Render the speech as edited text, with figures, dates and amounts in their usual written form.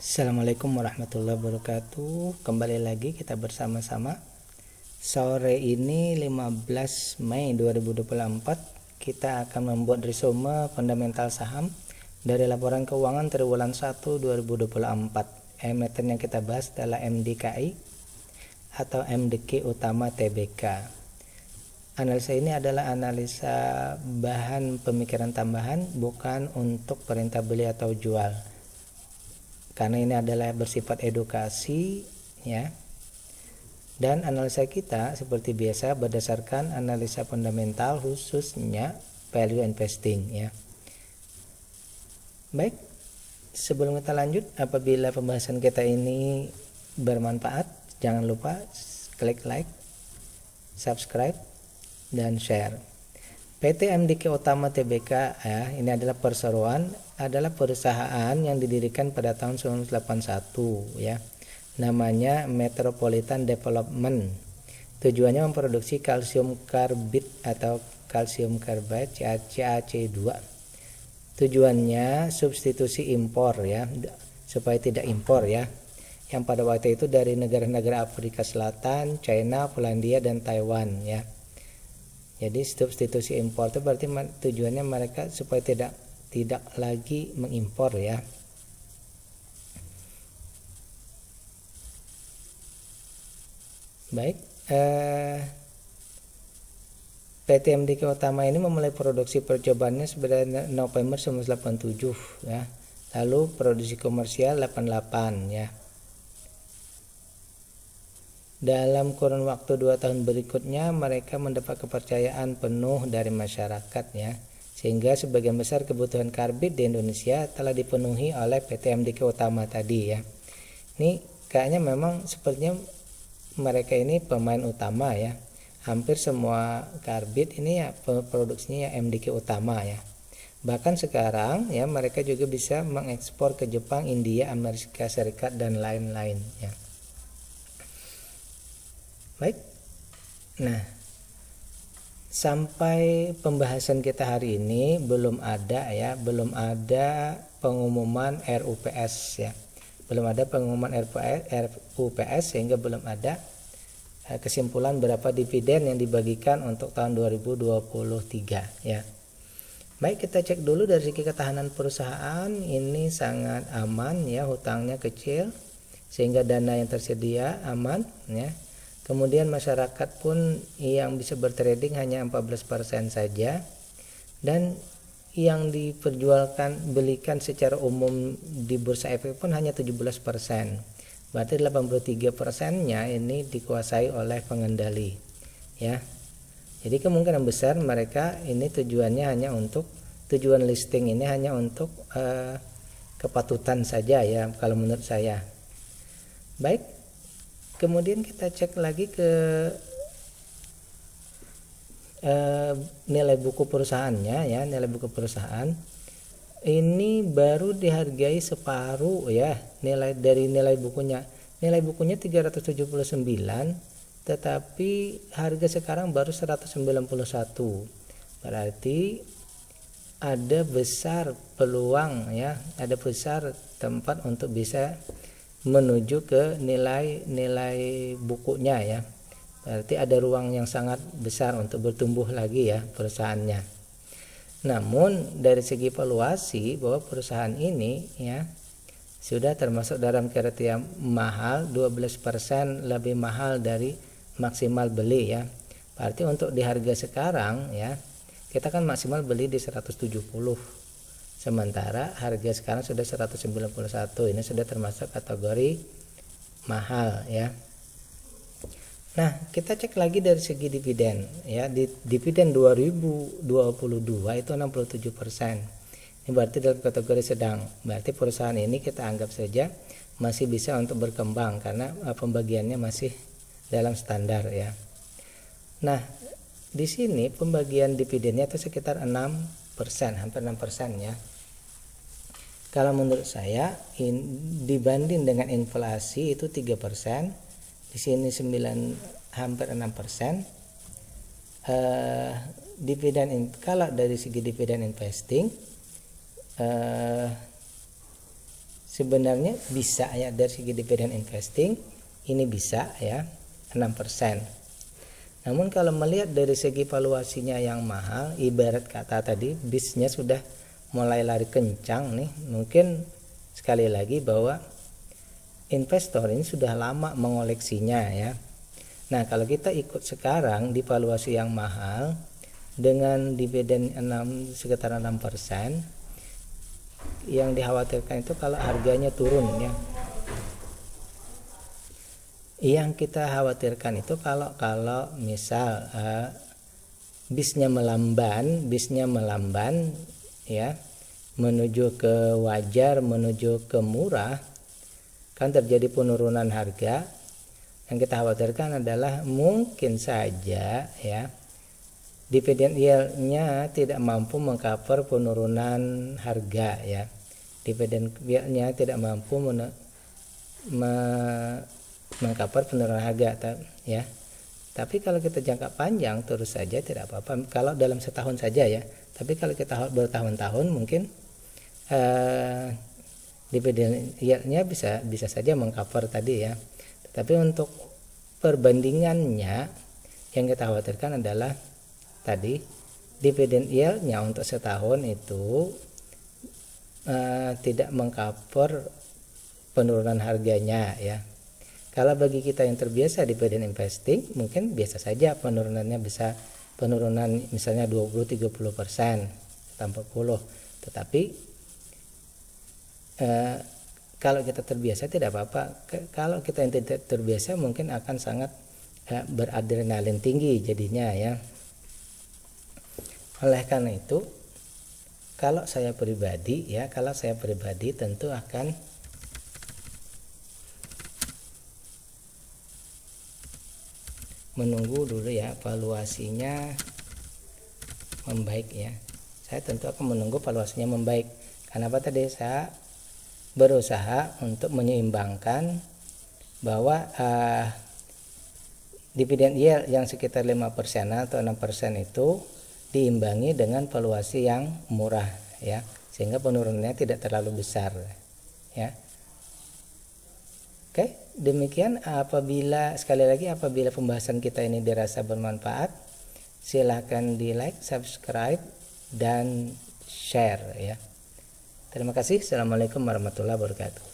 Assalamualaikum warahmatullahi wabarakatuh. Kembali lagi kita bersama-sama. Sore ini 15 Mei 2024 kita akan membuat resume fundamental saham dari laporan keuangan triwulan 1 2024. Emiten yang kita bahas adalah MDKI atau MDK Utama Tbk. Analisa ini adalah analisa bahan pemikiran tambahan, bukan untuk perintah beli atau jual. Karena ini adalah bersifat edukasi ya. Dan analisa kita seperti biasa berdasarkan analisa fundamental, khususnya value investing ya. Baik, sebelum kita lanjut, apabila pembahasan kita ini bermanfaat, jangan lupa klik like, subscribe, dan share. PT MDK Utama Tbk ya, ini adalah perseroan, adalah perusahaan yang didirikan pada tahun 1981 ya. Namanya Metropolitan Development. Tujuannya memproduksi kalsium karbid atau kalsium carbide CaC2. Tujuannya substitusi impor ya, supaya tidak impor ya. Yang pada waktu itu dari negara-negara Afrika Selatan, China, Polandia, dan Taiwan ya. Jadi substitusi impor itu berarti tujuannya mereka supaya tidak lagi mengimpor ya. Baik, PT MDK Utama ini memulai produksi percobaannya sebenarnya November 1987 ya. Lalu produksi komersial 88 ya. Dalam kurun waktu 2 tahun berikutnya mereka mendapat kepercayaan penuh dari masyarakat ya, sehingga sebagian besar kebutuhan karbid di Indonesia telah dipenuhi oleh PT MDK Utama tadi ya. Ini kayaknya memang sepertinya mereka ini pemain utama ya. Hampir semua karbid ini ya produksinya ya MDK Utama ya. Bahkan sekarang ya mereka juga bisa mengekspor ke Jepang, India, Amerika Serikat, dan lain-lain ya. Baik, nah sampai pembahasan kita hari ini belum ada pengumuman RUPS ya, belum ada pengumuman RUPS sehingga belum ada kesimpulan berapa dividen yang dibagikan untuk tahun 2023 ya. Baik, kita cek dulu dari segi ketahanan perusahaan. Ini sangat aman ya, hutangnya kecil sehingga dana yang tersedia aman ya. Kemudian masyarakat pun yang bisa bertrading hanya 14% saja, dan yang diperjualkan belikan secara umum di bursa efek pun hanya 17%. Berarti 83%-nya ini dikuasai oleh pengendali ya. Jadi kemungkinan besar mereka ini tujuan listing ini hanya untuk kepatutan saja ya kalau menurut saya. Baik, kemudian kita cek lagi ke nilai buku perusahaannya ya. Nilai buku perusahaan ini baru dihargai separuh ya, nilai bukunya. Nilai bukunya 379, tetapi harga sekarang baru 191. Berarti ada besar peluang ya, ada besar tempat untuk bisa menuju ke nilai bukunya ya. Berarti ada ruang yang sangat besar untuk bertumbuh lagi ya perusahaannya. Namun dari segi valuasi bahwa perusahaan ini ya sudah termasuk dalam kriteria mahal, 12% lebih mahal dari maksimal beli ya. Berarti untuk di harga sekarang ya, kita kan maksimal beli di 170. Sementara harga sekarang sudah 191, ini sudah termasuk kategori mahal ya. Nah, kita cek lagi dari segi dividen ya. Dividen 2022 itu 67%. Ini berarti dalam kategori sedang. Berarti perusahaan ini kita anggap saja masih bisa untuk berkembang karena pembagiannya masih dalam standar ya. Nah, di sini pembagian dividennya itu sekitar 6%, hampir 6% ya. Kalau menurut saya dibanding dengan inflasi itu 3%, di sini hampir 6%. Kalau dari segi dividen investing sebenarnya bisa ya, dari segi dividen investing ini bisa ya 6%. Namun kalau melihat dari segi valuasinya yang mahal, ibarat kata tadi bisnya sudah mulai lari kencang nih, mungkin sekali lagi bahwa investor ini sudah lama mengoleksinya ya. Nah, kalau kita ikut sekarang di valuasi yang mahal dengan dividen sekitar 6%, yang dikhawatirkan itu kalau harganya turun ya. Yang kita khawatirkan itu kalau misal bisnya melamban ya, menuju ke wajar, menuju ke murah, kan terjadi penurunan harga. Yang kita khawatirkan adalah mungkin saja ya dividen yield-nya tidak mampu mengcover penurunan harga ya. Dividen yield-nya tidak mampu mengcover penurunan harga ya. Tapi kalau kita jangka panjang terus saja tidak apa-apa, kalau dalam setahun saja ya. Tapi kalau kita bertahun-tahun mungkin dividen yield-nya bisa saja mengcover tadi ya. Tapi untuk perbandingannya yang kita khawatirkan adalah tadi dividen yield-nya untuk setahun itu tidak mengcover penurunan harganya ya. Kalau bagi kita yang terbiasa dividen investing, mungkin biasa saja penurunannya bisa penurunan misalnya 20-30% atau 40%. Tetapi kalau kita terbiasa tidak apa-apa. Kalau kita yang tidak terbiasa mungkin akan sangat beradrenalin tinggi jadinya ya. Oleh karena itu, kalau saya pribadi tentu akan menunggu dulu ya valuasinya membaik ya. Saya tentu akan menunggu valuasinya membaik. Karena apa tadi, saya berusaha untuk menyeimbangkan bahwa dividen yield yang sekitar 5% atau 6% itu diimbangi dengan valuasi yang murah ya, sehingga penurunannya tidak terlalu besar ya. Oke, demikian. Sekali lagi apabila pembahasan kita ini dirasa bermanfaat, silakan di like, subscribe, dan share ya. Terima kasih. Assalamualaikum warahmatullahi wabarakatuh.